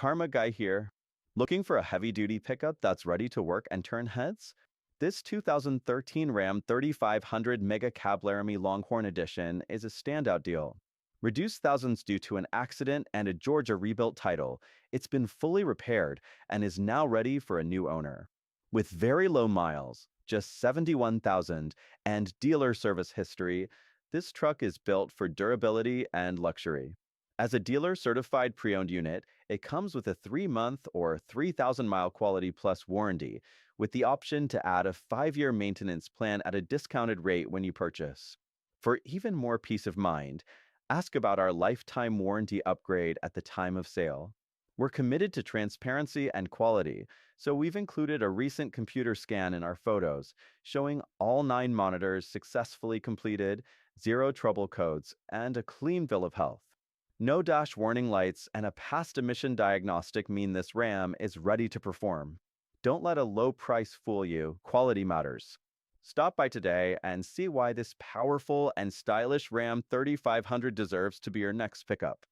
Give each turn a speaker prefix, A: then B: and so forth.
A: Karma Guy here. Looking for a heavy-duty pickup that's ready to work and turn heads? This 2013 Ram 3500 Mega Cab Laramie Longhorn Edition is a standout deal. Reduced thousands due to an accident and a Georgia rebuilt title, it's been fully repaired and is now ready for a new owner. With very low miles, just 71,000, and dealer service history, this truck is built for durability and luxury. As a dealer-certified pre-owned unit, it comes with a 3-month or 3,000-mile Quality Plus warranty, with the option to add a 5-year maintenance plan at a discounted rate when you purchase. For even more peace of mind, ask about our lifetime warranty upgrade at the time of sale. We're committed to transparency and quality, so we've included a recent computer scan in our photos, showing all 9 monitors successfully completed, 0 trouble codes, and a clean bill of health. No dash warning lights and a past emission diagnostic mean this Ram is ready to perform. Don't let a low price fool you. Quality matters. Stop by today and see why this powerful and stylish Ram 3500 deserves to be your next pickup.